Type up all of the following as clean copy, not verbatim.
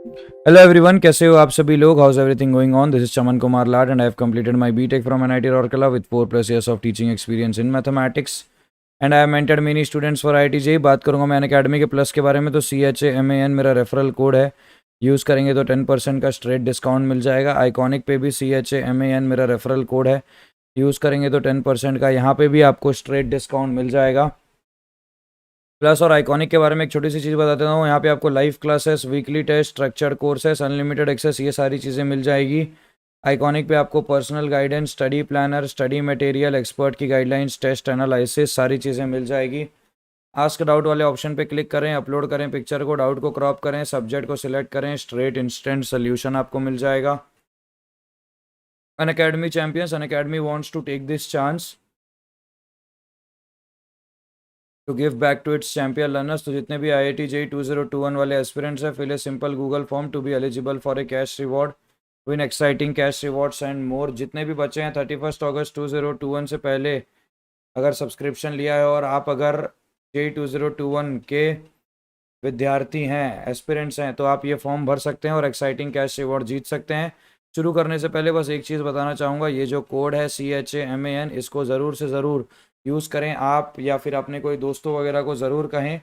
Hello everyone, कैसे हो आप सभी लोग? How is everything going on? This is Chaman Kumar Lad and I have completed my BTech from NIT Rourkela with 4+ years of teaching experience in mathematics and I have mentored many students for IIT JEE। बात करूंगा मैं Unacademy के plus के बारे में। तो CHAMAN मेरा referral code है, यूज़ करेंगे तो 10% का स्ट्रेट डिस्काउंट मिल जाएगा। आइकॉनिक पे भी CHAMAN मेरा रेफरल कोड है, यूज़ करेंगे तो 10% का यहाँ पे भी आपको स्ट्रेट डिस्काउंट मिल जाएगा। प्लस और आइकॉनिक के बारे में एक छोटी सी चीज़ बता देता हूँ, यहाँ पे आपको live classes, weekly test, structured courses, unlimited access, ये सारी चीज़ें मिल जाएगी। आइकॉनिक पे आपको personal guidance, study planner, study material, expert की गाइडलाइंस, टेस्ट एनालिसिस, सारी चीज़ें मिल जाएगी। आस्क डाउट वाले ऑप्शन पे क्लिक करें, अपलोड करें पिक्चर को, डाउट को क्रॉप करें, सब्जेक्ट को सिलेक्ट करें, स्ट्रेट इंस्टेंट सोल्यूशन आपको मिल जाएगा। Unacademy champions, Unacademy wants to take this chance to give back to its champion learners. तो जितने भी IIT JEE 2021 वाले एस्पिरेंट्स हैं, fill a simple Google form to be eligible for a cash reward, win exciting cash rewards and more. जितने भी बच्चे हैं 31 अगस्त 2021 से पहले अगर सब्सक्रिप्शन लिया है और आप अगर JEE 2021 के विद्यार्थी हैं, एस्पिरेंट्स हैं, तो आप ये फॉर्म भर सकते हैं और एक्साइटिंग कैश रिवॉर्ड जीत सकते हैं। शुरू करने से पहले बस एक चीज़ बताना चाहूँगा, ये जो कोड है CHAMAN, इसको ज़रूर से ज़रूर यूज़ करें आप, या फिर अपने कोई दोस्तों वगैरह को ज़रूर कहें।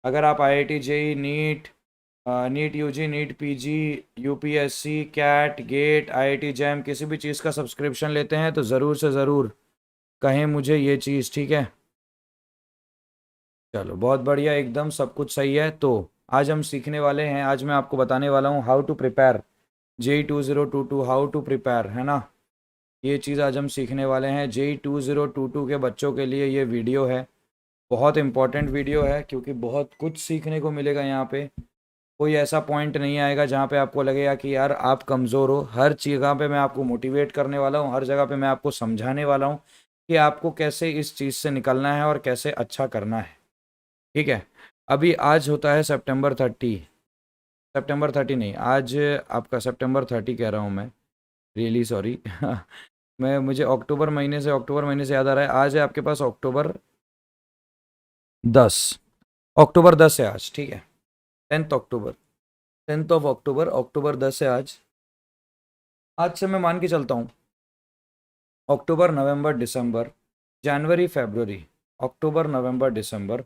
अगर आप IIT JEE, NEET UG, NEET PG, UPSC, CAT, GATE, IIT JAM किसी भी चीज़ का सब्सक्रिप्शन लेते हैं तो ज़रूर से ज़रूर कहें मुझे ये चीज़, ठीक है? चलो बहुत बढ़िया, एकदम सब कुछ सही है। तो आज हम सीखने वाले हैं, आज मैं आपको बताने वाला हूँ how to prepare JEE 2022, how to prepare, है ना? ये चीज़ आज हम सीखने वाले हैं। JEE 2022 के बच्चों के लिए ये वीडियो है, बहुत इंपॉर्टेंट वीडियो है, क्योंकि बहुत कुछ सीखने को मिलेगा यहाँ पे। कोई ऐसा पॉइंट नहीं आएगा जहाँ पे आपको लगेगा कि यार आप कमज़ोर हो। हर जगह पे मैं आपको मोटिवेट करने वाला हूँ, हर जगह पे मैं आपको समझाने वाला हूँ कि आपको कैसे इस चीज़ से निकलना है और कैसे अच्छा करना है, ठीक है? अभी आज होता है September 30 नहीं, आज आपका September 30 कह रहा हूँ मैं, रियली सॉरी मुझे अक्टूबर महीने से याद आ रहा है, आज है आपके पास अक्टूबर 10 है आज, ठीक है? 10 अक्टूबर, 10 ऑफ अक्टूबर, अक्टूबर 10 है आज। आज से मैं मान के चलता हूँ अक्टूबर, नवंबर, दिसंबर, जनवरी, फरवरी, अक्टूबर, नवंबर, दिसंबर,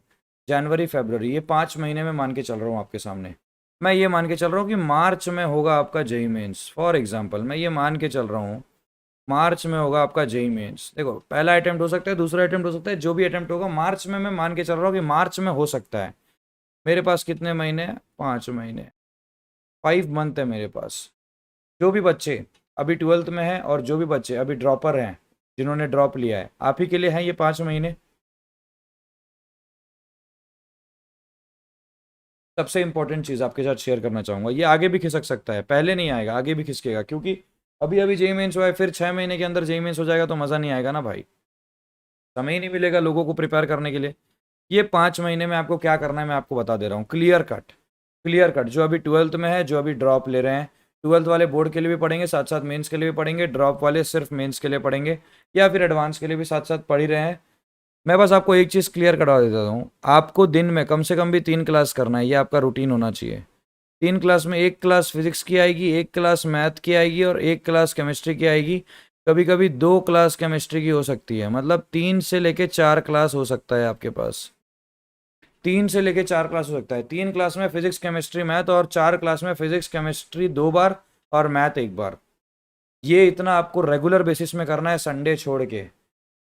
जनवरी, फरवरी, ये 5 महीने में मान के चल रहा हूँ आपके सामने। मैं ये मान के चल रहा हूँ कि मार्च में होगा आपका JEE मेंस, फॉर एग्जांपल मैं ये मान के चल रहा हूँ मार्च में होगा आपका JEE मेंस। देखो, पहला अटेम्प्ट हो सकता है, दूसरा अटेम्प्ट हो सकता है, जो भी अटेम्प्ट होगा मार्च में, मैं मान के चल रहा हूँ कि मार्च में हो सकता है। मेरे पास कितने महीने हैं? 5 महीने, 5 मंथ है मेरे पास। जो भी बच्चे अभी 12th में हैं और जो भी बच्चे अभी ड्रॉपर हैं, जिन्होंने ड्रॉप लिया है, आप ही के लिए हैं ये 5 महीने। सबसे इंपॉर्टेंट चीज़ आपके साथ शेयर करना चाहूँगा, ये आगे भी खिसक सकता है, पहले नहीं आएगा, आगे भी खिसकेगा, क्योंकि अभी अभी JEE मेंस हुआ है, फिर 6 महीने के अंदर JEE मेंस हो जाएगा तो मज़ा नहीं आएगा ना भाई, समय ही नहीं मिलेगा लोगों को प्रिपेयर करने के लिए। ये 5 महीने में आपको क्या करना है मैं आपको बता दे रहा हूँ, क्लियर कट, क्लियर कट। जो अभी 12th में है, जो अभी ड्रॉप ले रहे हैं, 12th वाले बोर्ड के लिए भी पढ़ेंगे, साथ साथ मेंस के लिए भी पढ़ेंगे, ड्रॉप वाले सिर्फ मेंस के लिए पढ़ेंगे, या फिर एडवांस के लिए भी साथ साथ पढ़ ही रहे हैं। मैं बस आपको एक चीज़ क्लियर करवा देता हूँ, आपको दिन में कम से कम भी 3 क्लास करना है, ये आपका रूटीन होना चाहिए। 3 क्लास में, एक क्लास फिजिक्स की आएगी, एक क्लास मैथ की आएगी और एक क्लास केमिस्ट्री की आएगी। कभी कभी 2 क्लास केमिस्ट्री की हो सकती है, मतलब 3 से लेके 4 क्लास हो सकता है आपके पास। 3 से लेके 4 क्लास हो सकता है। 3 क्लास में फिजिक्स केमिस्ट्री मैथ और 4 क्लास में फिजिक्स केमिस्ट्री 2 बार और मैथ 1 बार। ये इतना आपको रेगुलर बेसिस में करना है, संडे छोड़ के।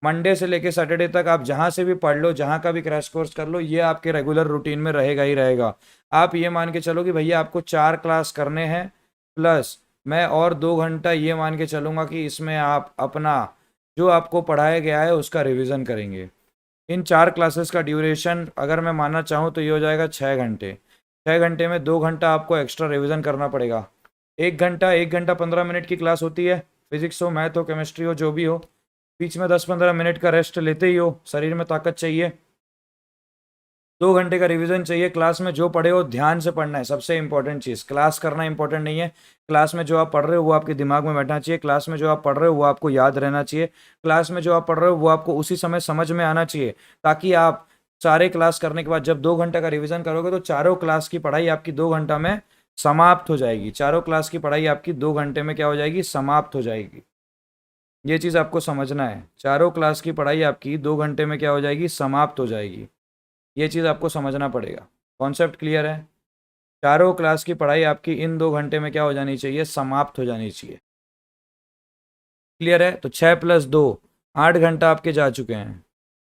मंडे से लेके सैटरडे तक आप जहाँ से भी पढ़ लो, जहाँ का भी क्रैश कोर्स कर लो, ये आपके रेगुलर रूटीन में रहेगा ही रहेगा। आप ये मान के चलो कि भैया आपको 4 क्लास करने हैं, प्लस मैं और 2 घंटा ये मान के चलूँगा कि इसमें आप अपना जो आपको पढ़ाया गया है उसका रिविज़न करेंगे। इन 4 क्लासेस का ड्यूरेशन अगर मैं मानना चाहूँ तो ये हो जाएगा 6 घंटे। 6 घंटे में 2 घंटा आपको एक्स्ट्रा रिवीजन करना पड़ेगा। 1 घंटा, 1 घंटा 15 मिनट की क्लास होती है, फिजिक्स हो, मैथ हो, केमिस्ट्री हो, जो भी हो। बीच में 10-15 मिनट का रेस्ट लेते ही हो, शरीर में ताकत चाहिए। 2 घंटे का रिवीजन चाहिए। क्लास में जो पढ़े हो ध्यान से पढ़ना है, सबसे इंपॉर्टेंट चीज़। क्लास करना इंपॉर्टेंट नहीं है, क्लास में जो आप पढ़ रहे हो वो आपके दिमाग में बैठना चाहिए। क्लास में जो आप पढ़ रहे हो वो आपको याद रहना चाहिए। क्लास में जो आप पढ़ रहे हो वो आपको उसी समय समझ में आना चाहिए, ताकि आप सारे क्लास करने के बाद जब 2 घंटे का रिवीजन करोगे तो चारों क्लास की पढ़ाई आपकी 2 घंटा में समाप्त हो जाएगी। चारों क्लास की पढ़ाई आपकी 2 घंटे में क्या हो जाएगी, समाप्त हो जाएगी। ये चीज़ आपको समझना है, चारों क्लास की पढ़ाई आपकी 2 घंटे में क्या हो जाएगी, समाप्त हो जाएगी। ये चीज़ आपको समझना पड़ेगा। कॉन्सेप्ट क्लियर है? चारों क्लास की पढ़ाई आपकी इन 2 घंटे में क्या हो जानी चाहिए, समाप्त हो जानी चाहिए। क्लियर है? तो 6 + 2, 8 घंटा आपके जा चुके हैं।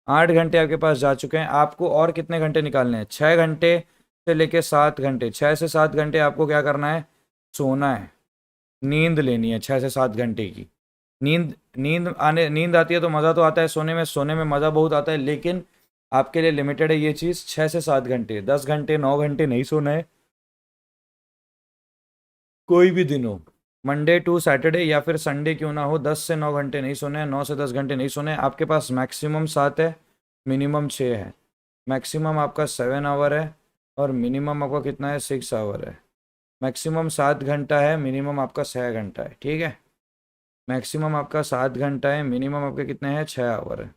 8 घंटे आपके पास जा चुके हैं। आपको और कितने घंटे निकालने हैं? 6 घंटे से लेके 7 घंटे। 6 से 7 घंटे आपको क्या करना है, सोना है, नींद लेनी है 6 से 7 घंटे की। नींद आती है तो मज़ा तो आता है सोने में मज़ा बहुत आता है, लेकिन आपके लिए लिमिटेड है ये चीज़। 6 से 7 घंटे, 10 घंटे 9 घंटे नहीं सोना है, कोई भी दिन हो, मंडे टू सैटरडे या फिर संडे क्यों ना हो, 10 से 9 घंटे नहीं सोने हैं, 9 से 10 घंटे नहीं सोने हैं। आपके पास मैक्सिमम 7 है, मिनिमम 6 है। मैक्सिमम आपका 7 आवर है और मिनिमम आपका कितना है, 6 आवर है। मैक्सिमम 7 घंटा है, मिनिमम आपका 6 घंटा है। ठीक है, मैक्सिमम आपका 7 घंटा है, मिनिमम आपके कितने हैं, 6 आवर है।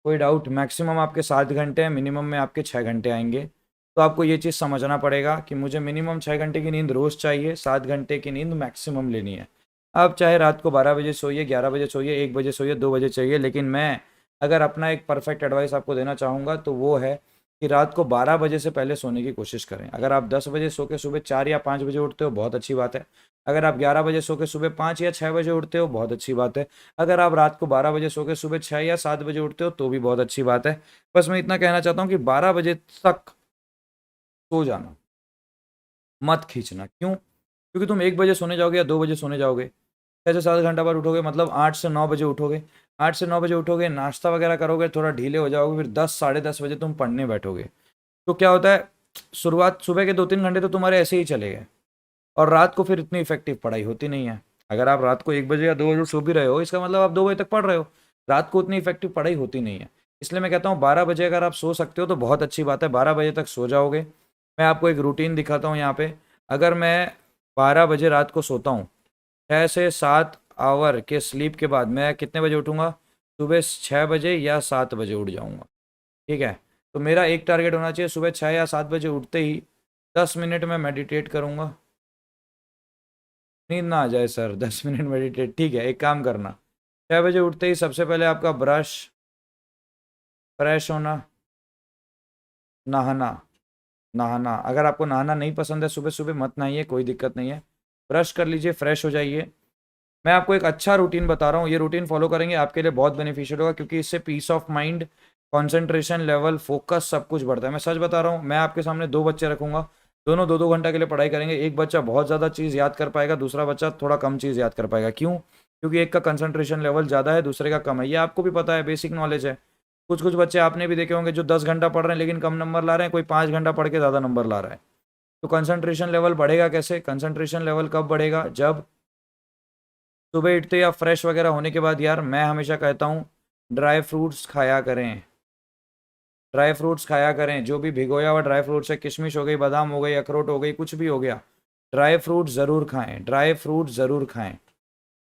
कोई डाउट? मैक्सिमम आपके 7 घंटे हैं, मिनिमम में आपके 6 घंटे आएंगे। तो आपको ये चीज़ समझना पड़ेगा कि मुझे मिनिमम 6 घंटे की नींद रोज़ चाहिए, 7 घंटे की नींद मैक्सिमम लेनी है। आप चाहे रात को 12 बजे सोइए, 11 बजे सोइए, 1 बजे सोइए, 2 बजे चाहिए, लेकिन मैं अगर अपना एक परफेक्ट एडवाइस आपको देना चाहूँगा तो वो है कि रात को 12 बजे से पहले सोने की कोशिश करें। अगर आप 10 बजे सो के सुबह 4 या 5 बजे उठते हो, बहुत अच्छी बात है। अगर आप 11 बजे सो के सुबह 5 या 6 बजे उठते हो, बहुत अच्छी बात है। अगर आप रात को 12 बजे सो के सुबह 6 या 7 बजे उठते हो तो भी बहुत अच्छी बात है। बस मैं इतना कहना चाहता हूँ कि 12 बजे तक सो जाना, मत खींचना। क्यों? क्योंकि तुम 1 बजे सोने जाओगे या 2 बजे सोने जाओगे, 6 से 7 घंटा बाद उठोगे, मतलब 8 से 9 बजे उठोगे। 8 से 9 बजे उठोगे, नाश्ता वगैरह करोगे, थोड़ा ढीले हो जाओगे, फिर 10 साढ़े 10 बजे तुम पढ़ने बैठोगे। तो क्या होता है, शुरुआत सुबह के 2-3 घंटे तो तुम्हारे ऐसे ही चले गए, और रात को फिर इतनी इफेक्टिव पढ़ाई होती नहीं है। अगर आप रात को 1 बजे या 2 बजे सो भी रहे हो, इसका मतलब आप 2 बजे तक पढ़ रहे हो, रात को उतनी इफेक्टिव पढ़ाई होती नहीं है। इसलिए मैं कहता हूँ 12 बजे अगर आप सो सकते हो तो बहुत अच्छी बात है, 12 बजे तक सो जाओगे। मैं आपको एक रूटीन दिखाता हूँ यहाँ पे। अगर मैं 12 बजे रात को सोता हूँ, 6 से 7 आवर के स्लीप के बाद मैं कितने बजे उठूँगा, सुबह 6 बजे या 7 बजे उठ जाऊँगा। ठीक है, तो मेरा एक टारगेट होना चाहिए, सुबह 6 या 7 बजे उठते ही 10 मिनट में मेडिटेट करूँगा। नींद ना आ जाए सर, 10 मिनट मेडिटेट, ठीक है, एक काम करना, 6 बजे उठते ही सबसे पहले आपका ब्रश, फ्रेश होना, नहाना। नहाना, अगर आपको नहाना नहीं पसंद है सुबह सुबह, मत नहाइए, कोई दिक्कत नहीं है। ब्रश कर लीजिए, फ्रेश हो जाइए। मैं आपको एक अच्छा रूटीन बता रहा हूँ, ये रूटीन फॉलो करेंगे आपके लिए बहुत बेनिफिशियल होगा, क्योंकि इससे peace of mind, concentration level, focus सब कुछ बढ़ता है। मैं सच बता रहा हूँ, मैं आपके सामने 2 बच्चे रखूंगा, दोनों 2-2 घंटा के लिए पढ़ाई करेंगे। एक बच्चा बहुत ज़्यादा चीज़ याद कर पाएगा, दूसरा बच्चा थोड़ा कम चीज़ याद कर पाएगा। क्यों? क्योंकि एक का कंसंट्रेशन लेवल ज़्यादा है, दूसरे का कम है। ये आपको भी पता है, बेसिक नॉलेज है। कुछ कुछ बच्चे आपने भी देखे होंगे जो 10 घंटा पढ़ रहे हैं लेकिन कम नंबर ला रहे हैं, कोई 5 घंटा पढ़ के ज़्यादा नंबर ला रहा है। तो कंसंट्रेशन लेवल बढ़ेगा कैसे? कंसंट्रेशन लेवल कब बढ़ेगा? जब सुबह उठते या फ्रेश वगैरह होने के बाद, यार मैं हमेशा कहता हूँ ड्राई फ्रूट्स खाया करें। ड्राई फ्रूट्स खाया करें, जो भी भिगोया हुआ ड्राई फ्रूट्स है, किशमिश हो गई, बादाम हो गई, अखरोट हो गई, कुछ भी हो गया, ड्राई फ्रूट ज़रूर खाएं, ड्राई फ्रूट ज़रूर खाएं।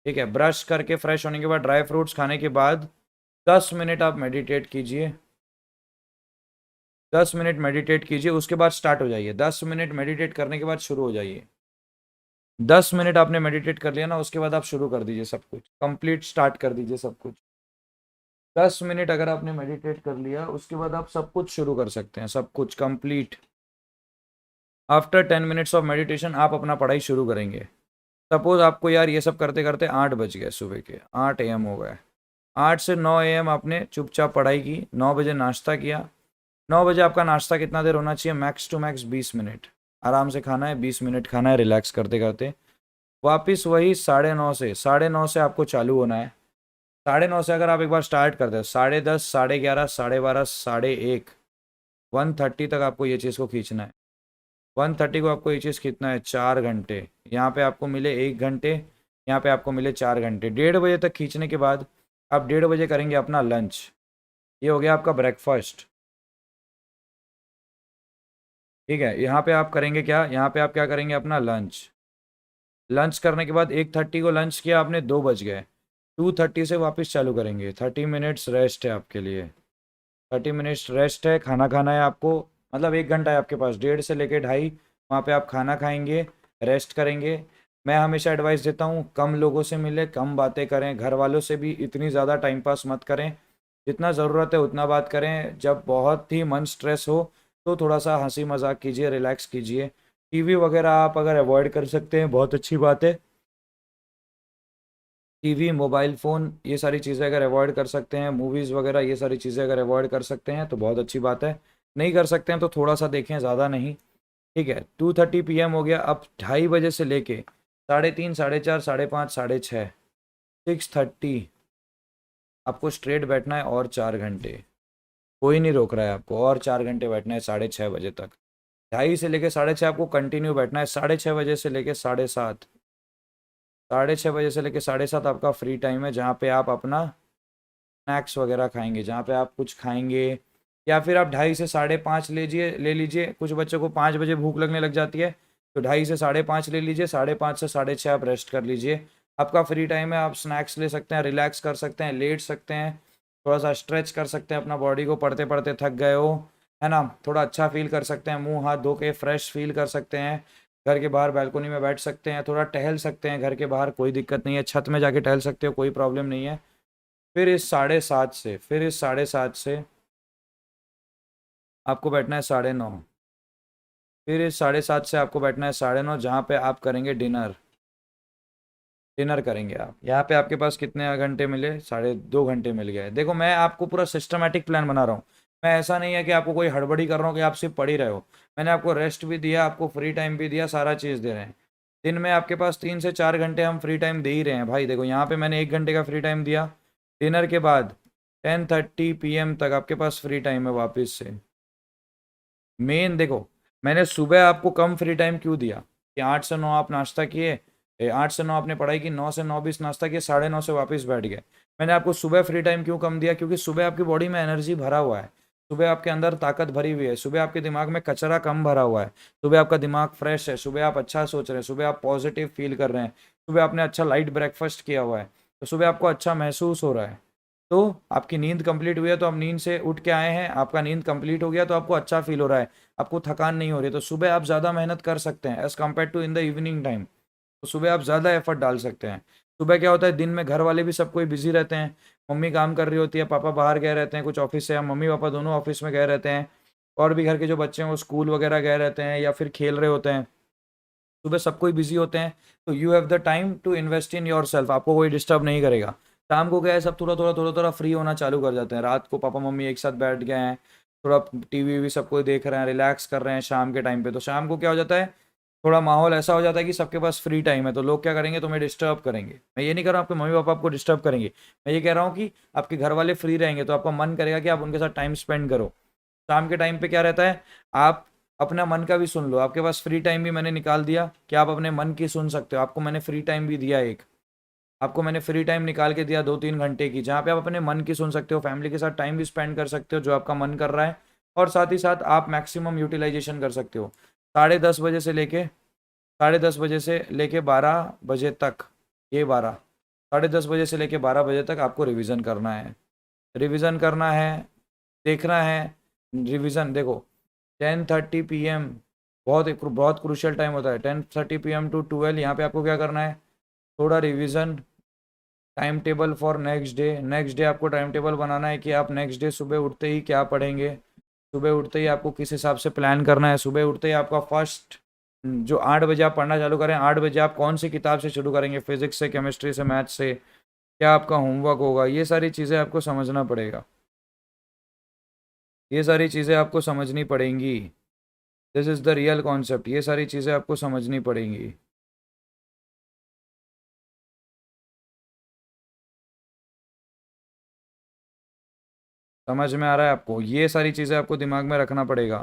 ठीक है, ब्रश करके फ्रेश होने के बाद ड्राई फ्रूट्स खाने के बाद 10 मिनट आप मेडिटेट कीजिए। 10 मिनट मेडिटेट कीजिए, उसके बाद स्टार्ट हो जाइए। 10 मिनट मेडिटेट करने के बाद शुरू हो जाइए। 10 मिनट आपने मेडिटेट कर लिया ना, उसके बाद आप शुरू कर दीजिए सब कुछ, कंप्लीट स्टार्ट कर दीजिए सब कुछ। 10 मिनट अगर आपने मेडिटेट कर लिया, उसके बाद आप सब कुछ शुरू कर सकते हैं, सब कुछ complete. After 10 minutes of meditation आप अपना पढ़ाई शुरू करेंगे। सपोज आपको यार ये सब करते करते 8 बज गए, सुबह के 8 AM हो गए। 8 से 9 AM आपने चुपचाप पढ़ाई की, 9 बजे नाश्ता किया। 9 बजे आपका नाश्ता कितना देर होना चाहिए? Max to max 20 minute. आराम से खाना है, 20 मिनट खाना है, रिलैक्स करते करते। वापिस वही 9:30 से आपको चालू होना है। 9:30 से अगर आप एक बार स्टार्ट करते हो, 10:30, 11:30, 12:30, 1:30, 1:30 तक आपको ये चीज़ को खींचना है। 1:30 को आपको ये चीज़ खींचना है। 4 घंटे यहाँ पे आपको मिले, 1 घंटे यहाँ पे आपको मिले, 4 घंटे। 1:30 बजे तक खींचने के बाद आप 1:30 बजे करेंगे अपना लंच। ये हो गया आपका ब्रेकफास्ट। ठीक है, यहाँ पे आप करेंगे क्या? यहाँ पे आप क्या करेंगे? अपना लंच। लंच करने के बाद 1:30 को लंच किया आपने, 2 बज गए। 2:30 से वापस चालू करेंगे। 30 मिनट्स रेस्ट है आपके लिए। 30 मिनट्स रेस्ट है, खाना खाना है आपको, मतलब 1 घंटा है आपके पास, 1:30 से लेके 2:30, वहाँ पे आप खाना खाएंगे, रेस्ट करेंगे। मैं हमेशा एडवाइस देता हूँ कम लोगों से मिले, कम बातें करें, घर वालों से भी इतनी ज़्यादा टाइम पास मत करें, जितना ज़रूरत है उतना बात करें। जब बहुत ही मन स्ट्रेस हो तो थोड़ा सा हंसी मजाक कीजिए, रिलैक्स कीजिए। टीवी वगैरह आप अगर अवॉइड कर सकते हैं बहुत अच्छी बात है। टीवी, मोबाइल फ़ोन, ये सारी चीज़ें अगर अवॉइड कर सकते हैं, मूवीज़ वगैरह ये सारी चीज़ें अगर अवॉइड कर सकते हैं तो बहुत अच्छी बात है। नहीं कर सकते हैं तो थोड़ा सा देखें, ज़्यादा नहीं। ठीक है, 2:30 PM हो गया। अब 2:30 बजे से लेके 3:30, 4:30, 5:30, 6:30, 6:30 आपको स्ट्रेट बैठना है और 4 घंटे। कोई नहीं रोक रहा है आपको, और 4 घंटे बैठना है 6:30 बजे तक। 2:30 से लेके 6:30 आपको कंटिन्यू बैठना है। 6:30 बजे से लेके 7:30, 6:30 बजे से लेके 7:30 आपका फ्री टाइम है, जहाँ पे आप अपना स्नैक्स वगैरह खाएंगे, जहाँ पे आप कुछ खाएंगे। या फिर आप 2:30 से 5:30 ले लीजिए। कुछ बच्चों को 5 बजे भूख लगने लग जाती है, तो 2:30 से 5:30 ले लीजिए। 5:30 से 6:30 आप रेस्ट कर लीजिए। आपका फ्री टाइम है, आप स्नैक्स ले सकते हैं, रिलैक्स कर सकते हैं, लेट सकते हैं, थोड़ा सा स्ट्रेच कर सकते हैं अपना बॉडी को, पढ़ते पढ़ते थक गए हो, है ना, थोड़ा अच्छा फील कर सकते हैं, मुंह हाथ धो के फ्रेश फील कर सकते हैं। घर के बाहर बैल्कोनी में बैठ सकते हैं, थोड़ा टहल सकते हैं घर के बाहर, कोई दिक्कत नहीं है, छत में जाके टहल सकते हो, कोई प्रॉब्लम नहीं है। फिर इस 7:30 से आपको बैठना है 9:30। फिर इस 7:30 से आपको बैठना है 9:30, जहाँ पे आप करेंगे डिनर। डिनर करेंगे आप, यहाँ पे आपके पास कितने घंटे मिले? 2.5 घंटे मिल गए। देखो मैं आपको पूरा सिस्टमेटिक प्लान बना रहा हूँ। मैं ऐसा नहीं है कि आपको कोई हड़बड़ी कर रहा हूँ कि आप सिर्फ पढ़ ही रहे हो। मैंने आपको रेस्ट भी दिया, आपको फ्री टाइम भी दिया, सारा चीज़ दे रहे हैं। दिन में आपके पास 3 से 4 घंटे हम फ्री टाइम दे ही रहे हैं भाई। देखो यहाँ पे मैंने 1 घंटे का फ्री टाइम दिया। डिनर के बाद 10:30 PM तक आपके पास फ्री टाइम है वापस से। मेन देखो, मैंने सुबह आपको कम फ्री टाइम क्यों दिया कि 8 से 9 आप नाश्ता किए, 8 से 9 आपने पढ़ाई की, 9 से 9:20 नाश्ता किया, 9:30 से वापस बैठ गए। मैंने आपको सुबह फ्री टाइम क्यों कम दिया? क्योंकि सुबह आपकी बॉडी में एनर्जी भरा हुआ है, सुबह आपके अंदर ताकत भरी हुई है, सुबह आपके दिमाग में कचरा कम भरा हुआ है, सुबह आपका दिमाग फ्रेश है, सुबह आप अच्छा सोच रहे हैं, सुबह आप पॉजिटिव फील कर रहे हैं, सुबह आपने अच्छा लाइट ब्रेकफास्ट किया हुआ है, तो सुबह आपको अच्छा महसूस हो रहा है। तो आपकी नींद कंप्लीट हुई है, तो आप नींद से उठ के आए हैं, आपका नींद कंप्लीट हो गया तो आपको अच्छा फील हो रहा है, आपको थकान नहीं हो रही है, तो सुबह आप ज़्यादा मेहनत कर सकते हैं as compare to in the evening time. तो सुबह आप ज़्यादा एफर्ट डाल सकते हैं। सुबह क्या होता है, दिन में घर वाले भी सब कोई बिजी रहते हैं, मम्मी काम कर रही होती है, पापा बाहर गए रहते हैं कुछ ऑफिस से, या मम्मी पापा दोनों ऑफिस में गए रहते हैं, और भी घर के जो बच्चे हैं वो स्कूल वगैरह गए रहते हैं या फिर खेल रहे होते हैं। सुबह सब कोई बिजी होते हैं, तो you have the time to invest in yourself, आपको कोई डिस्टर्ब नहीं करेगा। शाम को क्या है, सब थोड़ा थोड़ा फ्री होना चालू कर जाते हैं। रात को पापा मम्मी एक साथ बैठ गए हैं, थोड़ा टीवी भी सब कोई देख रहे हैं, रिलैक्स कर रहे हैं शाम के टाइम पे, तो शाम को क्या हो जाता है, थोड़ा माहौल ऐसा हो जाता है कि सबके पास फ्री टाइम है, तो लोग क्या करेंगे, तुम्हें डिस्टर्ब करेंगे। मैं ये नहीं कर रहा हूँ आपके मम्मी पापा आपको डिस्टर्ब करेंगे, मैं ये कह रहा हूँ कि आपके घर वाले फ्री रहेंगे तो आपका मन करेगा कि आप उनके साथ टाइम स्पेंड करो। शाम के टाइम पे क्या रहता है, आप अपना मन का भी सुन लो, आपके पास फ्री टाइम भी मैंने निकाल दिया कि आप अपने मन की सुन सकते हो। आपको मैंने फ्री टाइम भी दिया एक, आपको मैंने फ्री टाइम निकाल के दिया 2-3 घंटे की, जहाँ पे आप अपने मन की सुन सकते हो, फैमिली के साथ टाइम भी स्पेंड कर सकते हो जो आपका मन कर रहा है, और साथ ही साथ आप मैक्सिमम यूटिलाइजेशन कर सकते हो। 10:30 बजे से लेके 12 बजे तक, ये 10:30 बजे से लेके 12 बजे तक आपको रिवीजन करना है। रिवीजन करना है, देखना है। रिवीजन देखो, 10:30 PM बहुत बहुत क्रूशियल टाइम होता है। 10:30 PM to 12 यहाँ पे आपको क्या करना है, थोड़ा revision, time table for next day. Next day आपको टाइम टेबल बनाना है कि आप नेक्स्ट डे सुबह उठते ही क्या पढ़ेंगे, सुबह उठते ही आपको किस हिसाब से प्लान करना है। सुबह उठते ही आपका फर्स्ट जो 8 बजे आप पढ़ना चालू करें, 8 बजे आप कौन सी किताब से शुरू करेंगे, फिजिक्स से, केमिस्ट्री से, मैथ्स से, क्या आपका होमवर्क होगा, ये सारी चीज़ें आपको समझना पड़ेगा, ये सारी चीज़ें आपको समझनी पड़ेंगी। This is the real concept, ये सारी चीज़ें आपको समझनी पड़ेंगी। समझ में आ रहा है आपको? ये सारी चीज़ें आपको दिमाग में रखना पड़ेगा।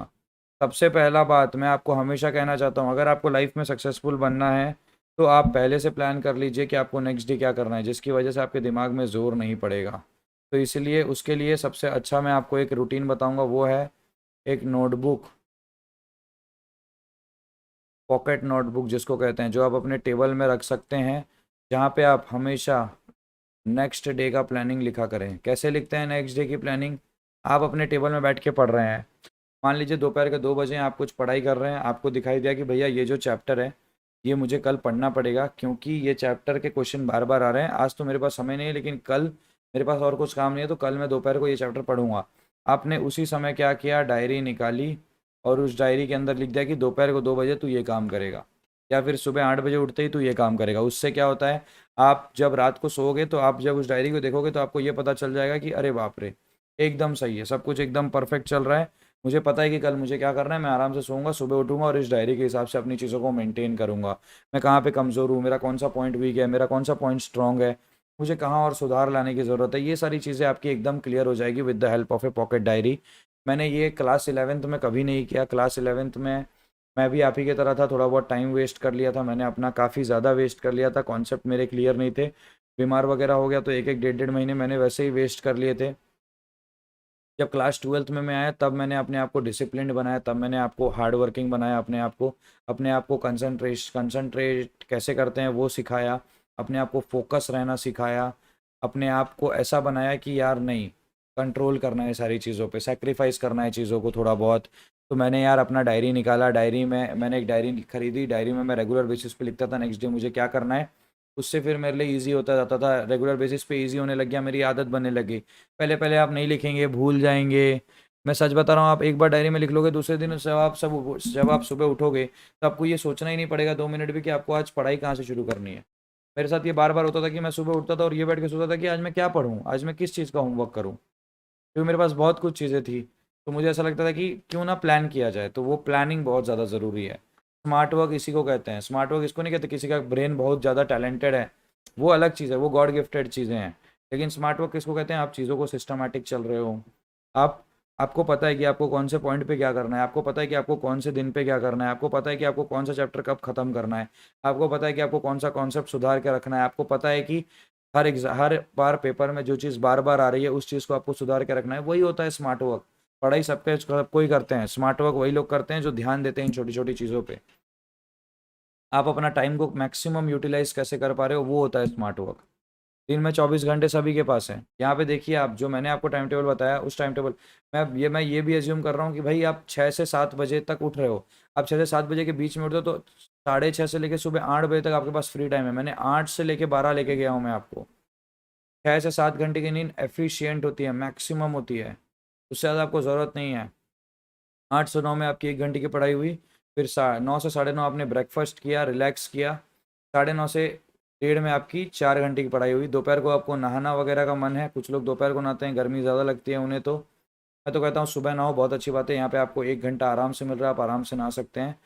सबसे पहला बात मैं आपको हमेशा कहना चाहता हूँ, अगर आपको लाइफ में सक्सेसफुल बनना है तो आप पहले से प्लान कर लीजिए कि आपको नेक्स्ट डे क्या करना है, जिसकी वजह से आपके दिमाग में ज़ोर नहीं पड़ेगा। तो इसलिए उसके लिए सबसे अच्छा मैं आपको एक रूटीन बताऊँगा, वो है एक नोटबुक, पॉकेट नोटबुक जिसको कहते हैं, जो आप अपने टेबल में रख सकते हैं, जहाँ पे आप हमेशा नेक्स्ट डे का प्लानिंग लिखा करें। कैसे लिखते हैं नेक्स्ट डे की प्लानिंग? आप अपने टेबल में बैठ के पढ़ रहे हैं, मान लीजिए दोपहर के 2 बजे आप कुछ पढ़ाई कर रहे हैं, आपको दिखाई दिया कि भैया ये जो चैप्टर है ये मुझे कल पढ़ना पड़ेगा, क्योंकि ये चैप्टर के क्वेश्चन बार बार आ रहे हैं। आज तो मेरे पास समय नहीं है, लेकिन कल मेरे पास और कुछ काम नहीं है, तो कल मैं दोपहर को ये चैप्टर पढ़ूंगा। आपने उसी समय क्या किया, डायरी निकाली और उस डायरी के अंदर लिख दिया कि दोपहर को 2 बजे तू ये काम करेगा, या फिर सुबह 8 बजे उठते ही तू ये काम करेगा। उससे क्या होता है, आप जब रात को सोओगे तो आप जब उस डायरी को देखोगे तो आपको ये पता चल जाएगा कि अरे बाप रे, एकदम सही है, सब कुछ एकदम परफेक्ट चल रहा है, मुझे पता है कि कल मुझे क्या करना है, मैं आराम से सोऊंगा, सुबह उठूंगा और इस डायरी के हिसाब से अपनी चीज़ों को मेंटेन करूंगा। मैं कहाँ पे कमज़ोर हूँ, मेरा कौन सा पॉइंट वीक है, मेरा कौन सा पॉइंट स्ट्रांग है, मुझे कहाँ और सुधार लाने की ज़रूरत है, ये सारी चीज़ें आपकी एकदम क्लियर हो जाएगी with the help of A pocket diary. मैंने ये क्लास 11th में कभी नहीं किया। क्लास 11th में मैं भी आप ही की तरह था, थोड़ा बहुत टाइम वेस्ट कर लिया था मैंने अपना, काफ़ी ज़्यादा वेस्ट कर लिया था, कॉन्सेप्ट मेरे क्लियर नहीं थे, बीमार वगैरह हो गया तो एक एक डेढ़ डेढ़ महीने मैंने वैसे ही वेस्ट कर लिए थे। जब क्लास 12th में मैं आया तब मैंने अपने आप को डिसिप्लिन्ड बनाया, तब मैंने आपको हार्ड वर्किंग बनाया, अपने आप को कंसंट्रेट कैसे करते हैं वो सिखाया, अपने आप को फोकस रहना सिखाया, अपने आप को ऐसा बनाया कि यार नहीं, कंट्रोल करना है सारी चीज़ों पे, सेक्रीफाइस करना है चीज़ों को थोड़ा बहुत। तो मैंने यार अपना डायरी निकाला, डायरी में मैंने एक डायरी खरीदी, डायरी में मैं रेगुलर बेसिस पे लिखता था नेक्स्ट डे मुझे क्या करना है। उससे फिर मेरे लिए ईजी होता जाता था, रेगुलर बेसिस पे ईजी होने लग गया, मेरी आदत बनने लगी। पहले पहले आप नहीं लिखेंगे, भूल जाएंगे। मैं सच बता रहा हूँ, आप एक बार डायरी में लिख लोगे, दूसरे दिन जब आप सुबह उठोगे तो आपको ये सोचना ही नहीं पड़ेगा 2 मिनट भी कि आपको आज पढ़ाई कहाँ से शुरू करनी है। मेरे साथ ये बार बार होता था कि मैं सुबह उठता था और ये बैठ के सोचता था कि आज मैं क्या पढ़ूँ, आज मैं किस चीज़ का होमवर्क करूँ, क्योंकि मेरे पास बहुत कुछ चीज़ें थी। तो मुझे ऐसा लगता था कि क्यों ना प्लान किया जाए, तो वो प्लानिंग बहुत ज़्यादा ज़रूरी है। स्मार्ट वर्क इसी को कहते हैं, स्मार्ट वर्क इसको नहीं कहते किसी का ब्रेन बहुत ज़्यादा टैलेंटेड है, वो अलग चीज़ है, वो गॉड गिफ्टेड चीज़ें हैं। लेकिन स्मार्ट वर्क किसको कहते हैं, आप चीज़ों को सिस्टमैटिक चल रहे हो, आप आपको पता है कि आपको कौन से पॉइंट पे क्या करना है, आपको पता है कि आपको कौन से दिन पे क्या करना है, आपको पता है कि आपको कौन सा चैप्टर कब खत्म करना है, आपको पता है कि आपको कौन सा कॉन्सेप्ट सुधार के रखना है, आपको पता है कि हर बार पेपर में जो चीज़ बार बार आ रही है उस चीज़ को आपको सुधार के रखना है, वही होता है स्मार्ट वर्क। पढ़ाई सबको ही करते हैं, स्मार्ट वर्क वही लोग करते हैं जो ध्यान देते हैं इन छोटी छोटी चीज़ों पे। आप अपना टाइम को मैक्सिमम यूटिलाइज कैसे कर पा रहे हो, वो होता है स्मार्ट वर्क। दिन में 24 घंटे सभी के पास है। यहाँ पे देखिए, आप जो मैंने आपको टाइम टेबल बताया उस टाइम टेबल, मैं ये भी एज्यूम कर रहा हूँ कि भाई आप 6 से 7 बजे तक उठ रहे हो। आप 6 से 7 बजे के बीच में उठते हो तो 6:30 से लेकर सुबह 8 बजे तक आपके पास फ्री टाइम है। मैंने 8 से लेकर 12 लेके गया हूँ मैं आपको। 6 से 7 घंटे की नींद एफिशिएंट होती है, मैक्सिमम होती है, उससे ज़्यादा आपको ज़रूरत नहीं है। 8 से 9 में आपकी 1 घंटे की पढ़ाई हुई, फिर 9 से 9:30 आपने ब्रेकफास्ट किया, रिलैक्स किया, 9:30 से 1:30 में आपकी 4 घंटे की पढ़ाई हुई। दोपहर को आपको नहाना वगैरह का मन है, कुछ लोग दोपहर को नहाते हैं, गर्मी ज़्यादा लगती है उन्हें, तो मैं तो कहता हूँ सुबह नहाओ, बहुत अच्छी बात है। यहाँ पे आपको 1 घंटा आराम से मिल रहा है, आप आराम से नहा सकते हैं।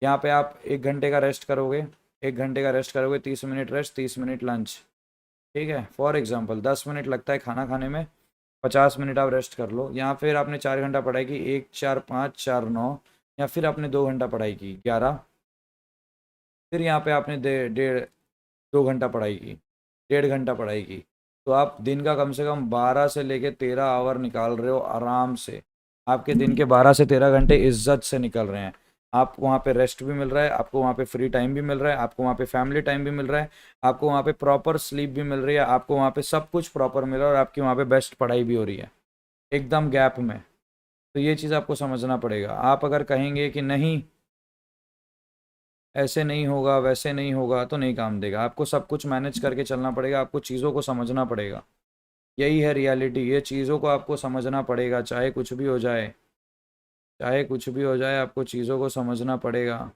यहाँ पे आप 1 घंटे का रेस्ट करोगे, 1 घंटे का रेस्ट करोगे, 30 मिनट रेस्ट, 30 मिनट लंच, ठीक है। फॉर एग्जाम्पल 10 मिनट लगता है खाना खाने में, 50 मिनट आप रेस्ट कर लो। यहाँ फिर आपने 4 घंटा पढ़ाई की, 1 4 5 4 9, या फिर आपने 2 घंटा पढ़ाई की, 11। फिर यहाँ पे आपने 2 घंटा पढ़ाई की, 1.5 घंटा पढ़ाई की। तो आप दिन का कम से कम 12 से लेके 13 आवर निकाल रहे हो आराम से। आपके दिन के 12 से 13 घंटे इज्जत से निकल रहे हैं। आपको वहाँ पे रेस्ट भी मिल रहा है, आपको वहाँ पे फ्री टाइम भी मिल रहा है, आपको वहाँ पे फैमिली टाइम भी मिल रहा है, आपको वहाँ पे प्रॉपर स्लीप भी मिल रही है, आपको वहाँ पे सब कुछ प्रॉपर मिल रहा है और आपकी वहाँ पे बेस्ट पढ़ाई भी हो रही है एकदम गैप में। तो ये चीज़ आपको समझना पड़ेगा। आप अगर कहेंगे कि नहीं ऐसे नहीं होगा वैसे नहीं होगा तो नहीं काम देगा, आपको सब कुछ मैनेज करके चलना पड़ेगा, आपको चीज़ों को समझना पड़ेगा। यही है रियलिटी, ये चीज़ों को आपको समझना पड़ेगा, चाहे कुछ भी हो जाए, चाहे कुछ भी हो जाए, आपको चीज़ों को समझना पड़ेगा।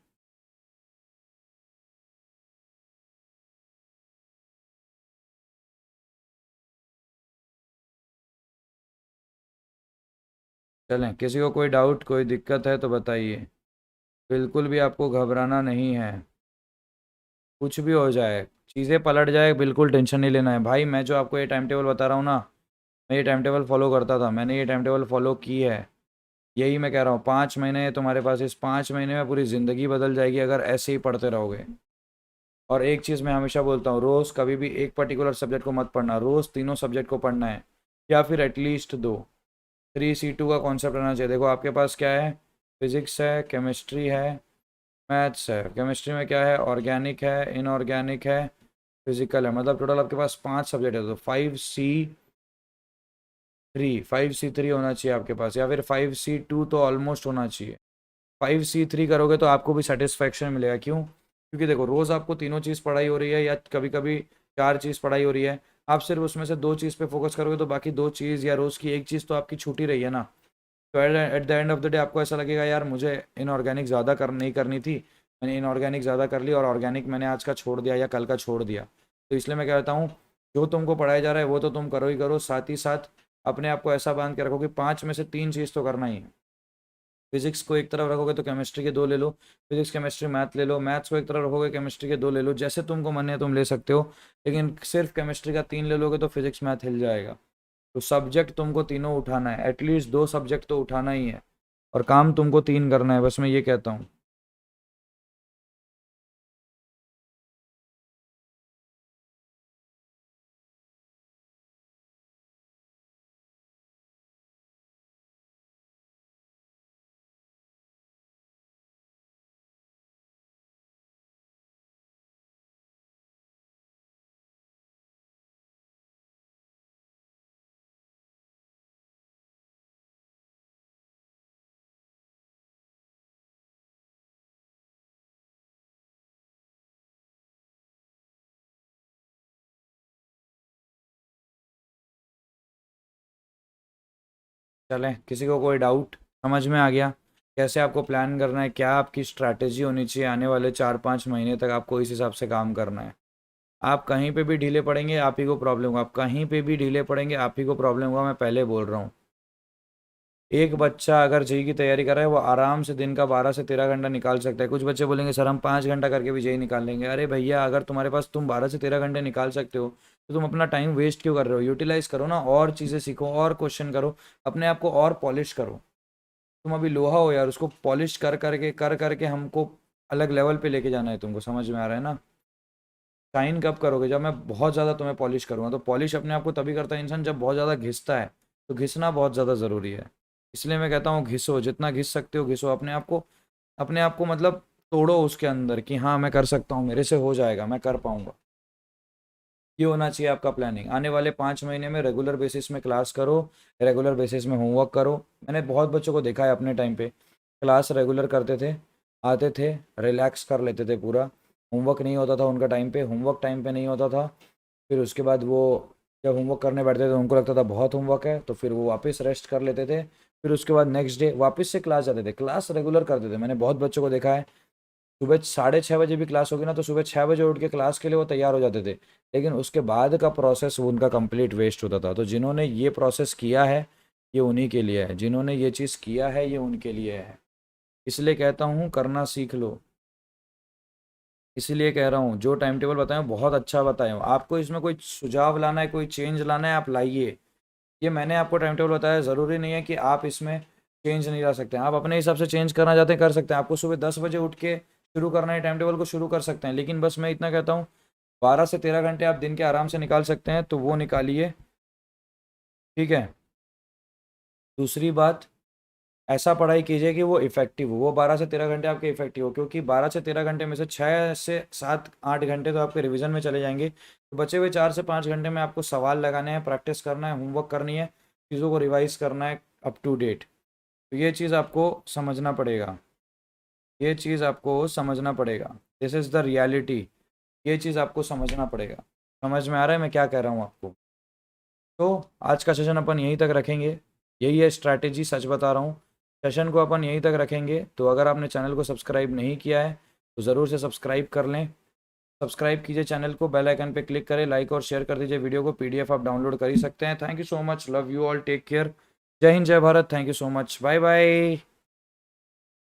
चलें, किसी को कोई डाउट कोई दिक्कत है तो बताइए। बिल्कुल भी आपको घबराना नहीं है, कुछ भी हो जाए, चीज़ें पलट जाए, बिल्कुल टेंशन नहीं लेना है भाई। मैं जो आपको ये टाइम टेबल बता रहा हूँ ना, मैं ये टाइम टेबल फॉलो करता था, मैंने ये टाइम टेबल फॉलो की है। यही मैं कह रहा हूँ, 5 महीने है तुम्हारे पास, इस 5 महीने में पूरी ज़िंदगी बदल जाएगी अगर ऐसे ही पढ़ते रहोगे। और एक चीज़ मैं हमेशा बोलता हूँ, रोज़ कभी भी एक पर्टिकुलर सब्जेक्ट को मत पढ़ना, रोज़ तीनों सब्जेक्ट को पढ़ना है, या फिर एटलीस्ट दो। 3C2 का कॉन्सेप्ट रहना चाहिए। देखो आपके पास क्या है, फिजिक्स है, केमिस्ट्री है, मैथ्स है। केमिस्ट्री में क्या है, ऑर्गेनिक है, इनऑर्गेनिक है, फिजिकल है, मतलब टोटल आपके पास 5 सब्जेक्ट है, तो 5C 5C3 होना चाहिए आपके पास, या फिर 5C2 तो ऑलमोस्ट होना चाहिए। 5C3 करोगे तो आपको भी सेटिस्फैक्शन मिलेगा। क्यों? क्योंकि देखो रोज़ आपको तीनों चीज़ पढ़ाई हो रही है, या कभी कभी चार चीज़ पढ़ाई हो रही है, आप सिर्फ उसमें से दो चीज़ पे फोकस करोगे तो बाकी दो चीज़ या रोज़ की एक चीज़ तो आपकी छूटी रही है ना। तो at the end of the day आपको ऐसा लगेगा यार मुझे इनऑर्गेनिक ज़्यादा नहीं करनी थी, मैंने इनऑर्गेनिक ज़्यादा कर ली और ऑर्गेनिक मैंने आज का छोड़ दिया या कल का छोड़ दिया। तो इसलिए मैं कहता हूँ जो तुमको पढ़ाया जा रहा है वो तो तुम करो ही करो, साथ ही साथ अपने आप को ऐसा बांध के रखो कि पाँच में से तीन चीज़ तो करना ही है। फिजिक्स को एक तरफ रखोगे तो केमिस्ट्री के दो ले लो, फिजिक्स केमिस्ट्री मैथ ले लो, मैथ्स को एक तरफ रखोगे केमिस्ट्री के दो ले लो, जैसे तुमको मन है तुम ले सकते हो। लेकिन सिर्फ केमिस्ट्री का तीन ले लोगे तो फिजिक्स मैथ हिल जाएगा। तो सब्जेक्ट तुमको तीनों उठाना है, एटलीस्ट दो सब्जेक्ट तो उठाना ही है, और काम तुमको तीन करना है, बस मैं ये कहता हूँ। चलें, किसी को कोई डाउट समझ में आ गया कैसे आपको प्लान करना है, क्या आपकी स्ट्रैटेजी होनी चाहिए आने वाले 4-5 महीने तक, आपको इस हिसाब से काम करना है। आप कहीं पे भी ढीले पड़ेंगे आप ही को प्रॉब्लम होगा, आप कहीं पे भी ढीले पड़ेंगे आप ही को प्रॉब्लम होगा, मैं पहले बोल रहा हूँ। एक बच्चा अगर जेई की तैयारी कर रहा है वो आराम से दिन का 12 से 13 घंटा निकाल सकता है। कुछ बच्चे बोलेंगे सर हम 5 घंटा करके भी जेई निकाल लेंगे। अरे भैया अगर तुम्हारे पास तुम 12 से 13 घंटे निकाल सकते हो तो तुम अपना टाइम वेस्ट क्यों कर रहे हो? यूटिलाइज करो ना, और चीज़ें सीखो और क्वेश्चन करो, अपने आप को और पॉलिश करो। तुम अभी लोहा हो यार, उसको पॉलिश कर करके हमको अलग लेवल पे लेके जाना है तुमको, समझ में आ रहा है ना? शाइन कब करोगे? जब मैं बहुत ज़्यादा तुम्हें पॉलिश करूँगा। तो पॉलिश अपने आप को तभी करता है इंसान जब बहुत ज़्यादा घिसता है। तो घिसना बहुत ज़्यादा ज़रूरी है। इसलिए मैं कहता हूँ घिसो, जितना घिस सकते हो घिसो अपने आप को, अपने आप को मतलब तोड़ो उसके अंदर कि हाँ मैं कर सकता हूँ, मेरे से हो जाएगा, मैं कर पाऊँगा। ये होना चाहिए आपका प्लानिंग। आने वाले 5 महीने में रेगुलर बेसिस में क्लास करो, रेगुलर बेसिस में होमवर्क करो। मैंने बहुत बच्चों को देखा है अपने टाइम पे, क्लास रेगुलर करते थे, आते थे, रिलैक्स कर लेते थे पूरा, होमवर्क नहीं होता था उनका टाइम पे, होमवर्क टाइम पे नहीं होता था। फिर उसके बाद वो जब होमवर्क करने बैठते थे उनको लगता था बहुत होमवर्क है, तो फिर वो वापस रेस्ट कर लेते थे। फिर उसके बाद नेक्स्ट डे वापस से क्लास जाते थे, क्लास रेगुलर करते थे। मैंने बहुत बच्चों को देखा है, सुबह 6:30 बजे भी क्लास होगी ना तो सुबह 6 बजे उठ के क्लास के लिए वो तैयार हो जाते थे, लेकिन उसके बाद का प्रोसेस वो उनका कंप्लीट वेस्ट होता था। तो जिन्होंने ये प्रोसेस किया है ये उन्हीं के लिए है, जिन्होंने ये चीज़ किया है ये उनके लिए है। इसलिए कहता हूँ करना सीख लो। इसीलिए कह रहा हूँ जो टाइम टेबल बताया हूँ बहुत अच्छा बताया हूँ। आपको इसमें कोई सुझाव लाना है, कोई चेंज लाना है, आप लाइए। ये मैंने आपको टाइम टेबल बताया, ज़रूरी नहीं है कि आप इसमें चेंज नहीं ला सकते हैं। आप अपने हिसाब से चेंज करना चाहते हैं कर सकते हैं। आपको सुबह 10 बजे उठ के शुरू करना है, टाइम टेबल को शुरू कर सकते हैं। लेकिन बस मैं इतना कहता हूँ 12 से 13 घंटे आप दिन के आराम से निकाल सकते हैं तो वो निकालिए, ठीक है। दूसरी बात, ऐसा पढ़ाई कीजिए कि वो इफेक्टिव हो, वो 12 से 13 घंटे आपके इफेक्टिव हो, क्योंकि 12 से 13 घंटे में से 6 से 7-8 घंटे तो आपके रिवीजन में चले जाएंगे। तो बचे हुए 4 से 5 घंटे में आपको सवाल लगाने हैं, प्रैक्टिस करना है, होमवर्क करनी है, चीज़ों को रिवाइज करना है अप टू डेट। तो ये चीज़ आपको समझना पड़ेगा, ये चीज़ आपको समझना पड़ेगा। This is the reality. ये चीज़ आपको समझना पड़ेगा। समझ में आ रहा है मैं क्या कह रहा हूँ आपको? तो आज का सेशन अपन यहीं तक रखेंगे। यही है स्ट्रैटेजी, सच बता रहा हूँ। सेशन को अपन यहीं तक रखेंगे। तो अगर आपने चैनल को सब्सक्राइब नहीं किया है तो ज़रूर से सब्सक्राइब कर लें। सब्सक्राइब कीजिए चैनल को, बेल आइकन पे क्लिक करें, लाइक और शेयर कर दीजिए वीडियो को। पीडीएफ आप डाउनलोड कर ही सकते हैं। Thank you so much, love you all, take care. जय हिंद, जय Bharat, thank you so much, bye bye.